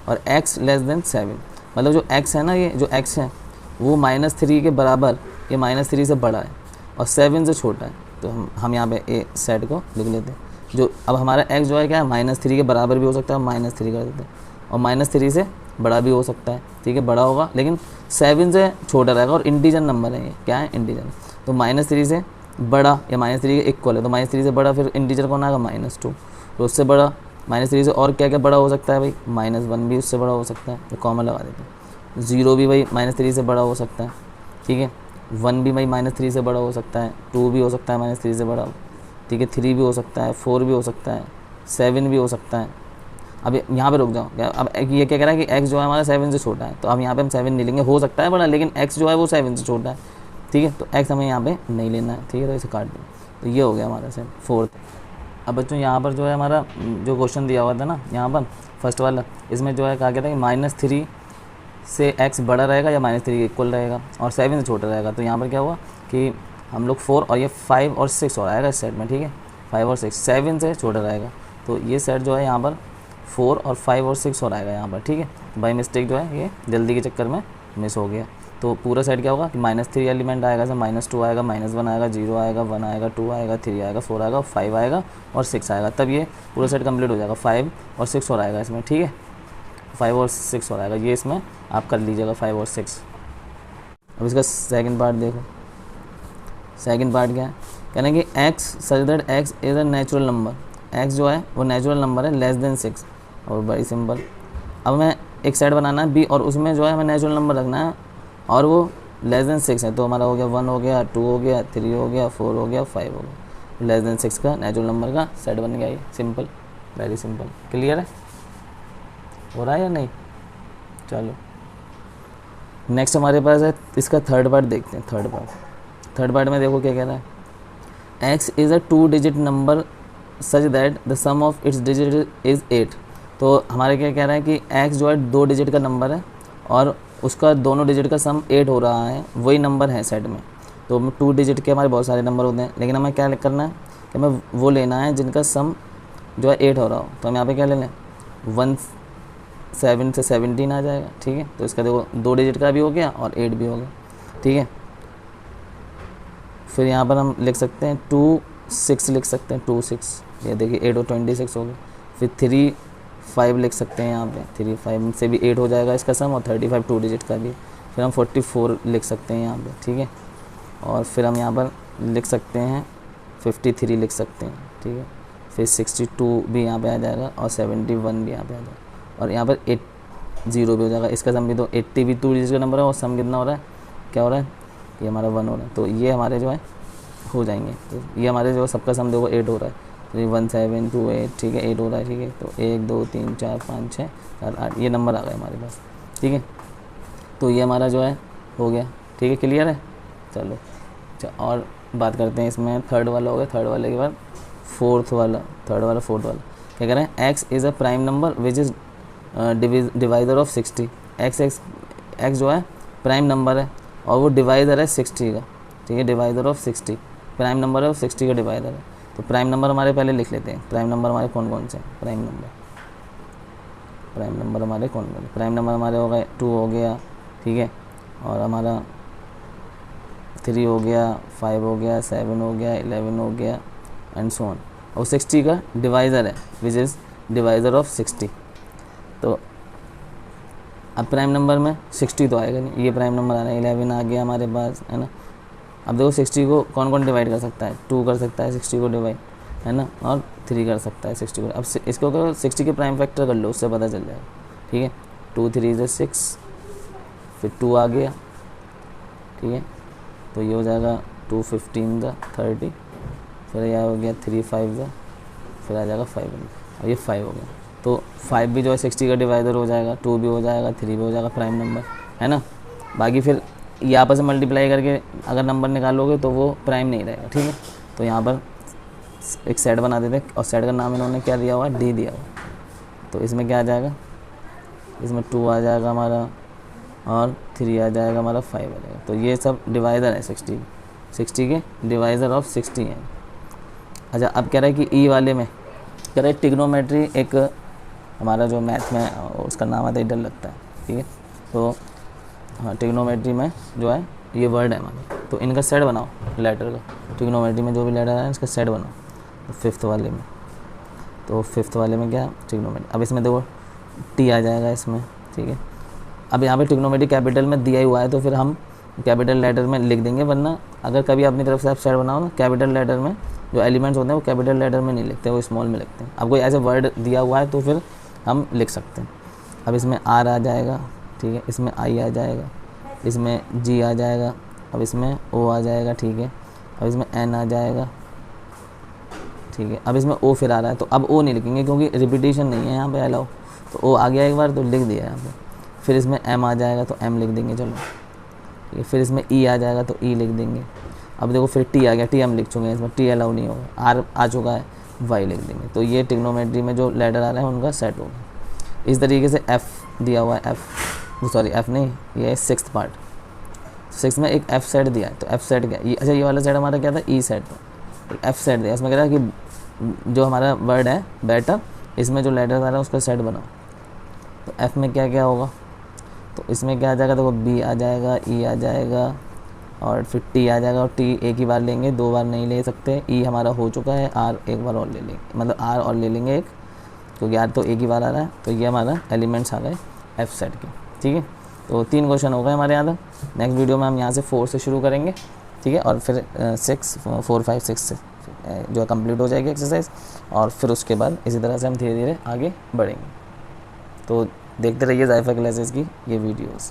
और x लेस देन 7। मतलब जो x है ना, ये जो x है वो -3 के बराबर, ये -3 से बड़ा है और 7 से छोटा है, तो हम यहाँ पे ए सेट को लिख लेते हैं। जो अब हमारा x जो है क्या है, -3 के बराबर भी हो सकता है, -3 कर देते हैं, और -3 से बड़ा भी हो सकता है, ठीक है, बड़ा होगा लेकिन 7 से छोटा रहेगा, और इंटीजर नंबर है, ये क्या है, इंटीजर। तो -3 से बड़ा या -3 के इक्वल है, तो -3 से बड़ा फिर इंटीजर कौन आएगा, -2, तो उससे बड़ा -3 से और क्या क्या बड़ा हो सकता है भाई, -1 भी उससे बड़ा हो सकता है, तो कॉमन लगा देते हैं। 0 भी भाई -3 से बड़ा हो सकता है, ठीक है, 1 भी भाई -3 से बड़ा हो सकता है, 2 भी हो सकता है -3 से बड़ा, ठीक है, 3 भी हो सकता है, 4 भी हो सकता है, 7 भी हो सकता है। अब यहाँ पे रुक जाओ, अब ये क्या कह रहा है कि x जो है हमारा 7 से छोटा है, तो अब यहाँ पे हम 7 नहीं लेंगे, हो सकता है बड़ा, लेकिन x जो है वो 7 से छोटा है, ठीक है, तो x हमें यहाँ पे नहीं लेना है, ठीक है, तो इसे काट दें। तो ये हो गया हमारा सेट 4th। अब बच्चों यहाँ पर जो है हमारा जो क्वेश्चन दिया हुआ था ना, यहाँ पर फर्स्ट वाला, इसमें जो है कहा गया था कि -3 से x बड़ा रहेगा या -3 के इक्वल रहेगा और 7 से छोटा रहेगा। तो यहाँ पर क्या हुआ कि हम लोग 4 और ये 5 और 6 और आएगा इस सेट में, ठीक है, 5 और 6 7 से छोटा रहेगा, तो ये सेट जो है यहाँ पर 4 और 5 और 6 और आएगा यहाँ पर, ठीक है। बाई मिस्टेक जो है ये जल्दी के चक्कर में मिस हो गया, तो पूरा सेट क्या होगा कि -3 एलिमेंट आएगा, जैसे -2 आएगा, -1 आएगा, 0 आएगा, 1 आएगा, 2 आएगा, 3 आएगा, 4 आएगा, 5 आएगा और 6 आएगा, तब ये पूरा सेट कंप्लीट हो जाएगा। 5 और 6 और आएगा इसमें, ठीक है, 5 और 6 और आएगा, ये इसमें आप कर लीजिएगा 5 और 6। अब इसका सेकंड पार्ट देखो, सेकंड पार्ट क्या है, कहना है कि x such that x is a natural number, x जो है वो नेचुरल नंबर है लेस देन 6, और बड़ी सिंपल। अब हमें एक सेट बनाना है b और उसमें जो है हमें नेचुरल नंबर रखना है और वो लेस देन 6 है, तो हमारा हो गया 1 हो गया, 2 हो गया, 3 हो गया, 4 हो गया, 5 हो गया, लेस देन 6 का नेचुरल नंबर का सेट बन गया। ये सिंपल, वेरी सिंपल, क्लियर है, हो रहा है या नहीं। चलो नेक्स्ट हमारे पास है इसका थर्ड पार्ट देखते हैं। थर्ड पार्ट में देखो क्या कह रहा है, x is a 2 digit number such that the sum of its digit is 8। तो हमारे क्या कह रहा है कि x जो है 2 डिजिट का नंबर है और उसका दोनों डिजिट का सम 8 हो रहा है, वही नंबर है सेट में। तो 2 डिजिट के हमारे बहुत सारे नंबर होते हैं, लेकिन हमें क्या करना है कि हमें वो लेना है जिनका सम जो है 8 हो रहा हो। तो हम यहाँ पे क्या ले लें, 7 से 17 आ जाएगा, ठीक है। तो इसका देखो 2 डिजिट का भी हो गया और 8 भी हो गया, ठीक है। फिर यहाँ पर हम लिख सकते हैं 2 6 लिख सकते हैं, 2 6, ये देखिए 8 और 26 हो गए। फिर 3 5 लिख सकते हैं, यहाँ पे 3 5 से भी 8 हो जाएगा इसका सम, और 35 2 डिजिट का भी। फिर हम 44 लिख सकते हैं यहाँ पे, ठीक है। और फिर हम यहाँ पर लिख सकते हैं 53 लिख सकते हैं, ठीक है। फिर 62 भी यहाँ पे आ जाएगा और 71 भी यहाँ पे आ जाएगा, और यहाँ पर 80 भी हो जाएगा। इसका सम भी तो 80 भी 2 डिजिट का नंबर है और सम कितना हो रहा है क्या हो रहा है, ये हमारा 1 हो रहा है, तो ये हमारे जो है हो जाएंगे। तो ये हमारे जो सबका सम देखो 8 हो रहा है, तो ये 1 7 2 8, ठीक है 8 हो रहा है, ठीक है। तो 1 2 3 4 5 6 7 8 ये नंबर आ गए हमारे पास, ठीक है। तो ये हमारा जो है हो गया, ठीक है, क्लियर है। चलो अच्छा, और बात करते हैं इसमें, थर्ड वाला हो गया, थर्ड वाले के बाद फोर्थ वाला, थर्ड वाला फोर्थ वाला क्या कह रहे हैं, x is a prime number which is divisor of 60। X जो है प्राइम नंबर है और वो डिवाइज़र है 60 का, ठीक है, डिवाइज़र ऑफ 60 प्राइम नंबर है और 60 का डिवाइज़र है। तो प्राइम नंबर हमारे पहले लिख लेते हैं, प्राइम नंबर हमारे कौन कौन से हैं, प्राइम नंबर हमारे कौन कौन, प्राइम नंबर हमारे हो गए 2 हो गया, ठीक है, और हमारा 3 हो गया, 5 हो गया, 7 हो गया, 11 हो गया एंड सो ऑन। और 60 का डिवाइज़र है विच इज़ डिवाइज़र ऑफ 60। तो अब प्राइम नंबर में 60 तो आएगा नहीं, ये प्राइम नंबर आ रहा है, 11 आ गया हमारे पास, है ना। अब देखो 60 को कौन कौन डिवाइड कर सकता है, 2 कर सकता है 60 को डिवाइड, है ना, और 3 कर सकता है 60 को। अब इसको करो 60 के प्राइम फैक्टर कर लो, उससे पता चल जाएगा, ठीक है। 2 3 = 6, फिर 2 आ गया, ठीक है, तो ये हो जाएगा 2 15 = 30, फिर यह हो गया 3 5 = फिर आ जाएगा 5, और ये 5 हो गया। तो 5 भी जो है 60 का डिवाइज़र हो जाएगा, 2 भी हो जाएगा, 3 भी हो जाएगा प्राइम नंबर, है ना। बाकी फिर ये आपस में मल्टीप्लाई करके अगर नंबर निकालोगे तो वो प्राइम नहीं रहेगा, ठीक है। तो यहाँ पर एक सेट बना देते हैं, और सेट का नाम इन्होंने क्या दिया हुआ है, डी दिया हुआ। तो इसमें क्या आ जाएगा, इसमें 2 आ जाएगा हमारा, और 3 आ जाएगा हमारा, 5 आ जाएगा। तो ये सब डिवाइज़र है 60 के डिवाइज़र ऑफ 60 है। अच्छा, अब कह रहा है कि ई वाले में कह रहा है ट्रिग्नोमेट्री, एक हमारा जो मैथ में उसका नाम आता है, डर लगता है, ठीक है। तो हाँ, ट्रिग्नोमेट्री में जो है ये वर्ड है हमारा, तो इनका सेट बनाओ लेटर का, ट्रिग्नोमेट्री में जो भी लेटर है इसका सेट बनाओ। तो फिफ्थ वाले में, क्या ट्रिग्नोमेट्री, अब इसमें देखो टी आ जाएगा इसमें, ठीक है। अब यहाँ पे ट्रिग्नोमेट्री कैपिटल में दिया ही हुआ है, तो फिर हम कैपिटल लेटर में लिख देंगे, वरना अगर कभी अपनी तरफ से आप सेट बनाओ ना, कैपिटल लेटर में जो एलिमेंट्स होते हैं वो कैपिटल लेटर में नहीं लिखते, वो स्मॉल में लिखते हैं। अब कोई ऐसे वर्ड दिया हुआ है तो फिर हम लिख सकते हैं। अब इसमें आर आ जाएगा, ठीक है, इसमें आई आ जाएगा, इसमें जी आ जाएगा, अब इसमें ओ आ जाएगा, ठीक है, अब इसमें एन आ जाएगा, ठीक है। अब इसमें ओ फिर आ रहा है, तो अब ओ नहीं लिखेंगे क्योंकि रिपीटिशन नहीं है यहाँ पे अलाउ, तो ओ आ गया एक बार तो लिख दिया यहाँ पे। फिर इसमें एम आ जाएगा तो एम लिख देंगे, चलो, ठीक है। फिर इसमें ई आ जाएगा तो ई लिख देंगे। अब देखो फिर टी आ गया, टी हम लिख चुके हैं, इसमें टी अलाउ नहीं होगा। आर आ चुका है, वाई लिख देंगे। तो ये ट्रिग्नोमेट्री में जो लेटर आ रहा है उनका सेट होगा। इस तरीके से एफ़ दिया हुआ है, एफ़ नहीं, ये है 6th पार्ट, 6 में एक एफ़ सेट दिया है। तो एफ़ सेट क्या है, अच्छा ये वाला सेट हमारा क्या था, ई सेट था, एक एफ़ सेट दिया। इसमें कह रहा है कि जो हमारा वर्ड है बेटर, इसमें जो लेटर आ रहा है उसका सेट बनाओ। तो एफ़ में क्या क्या होगा, तो इसमें क्या आ जाएगा, देखो बी आ जाएगा, ई आ जाएगा, और फिर टी आ जाएगा। और टी एक ही बार लेंगे, 2 बार नहीं ले सकते। ई हमारा हो चुका है, आर एक बार और ले लेंगे, मतलब आर और ले लेंगे एक, क्योंकि आर तो एक ही बार आ रहा है। तो ये हमारा एलिमेंट्स आ गए एफ सेट के, ठीक है। तो 3 क्वेश्चन हो गए हमारे यहाँ तक। नेक्स्ट वीडियो में हम यहाँ से 4 से शुरू करेंगे, ठीक है, और फिर 4 5 6 से जो कंप्लीट हो जाएगी एक्सरसाइज, और फिर उसके बाद इसी तरह से हम धीरे धीरे आगे बढ़ेंगे। तो देखते रहिए ज़ाइफा क्लासेस की ये वीडियोज़।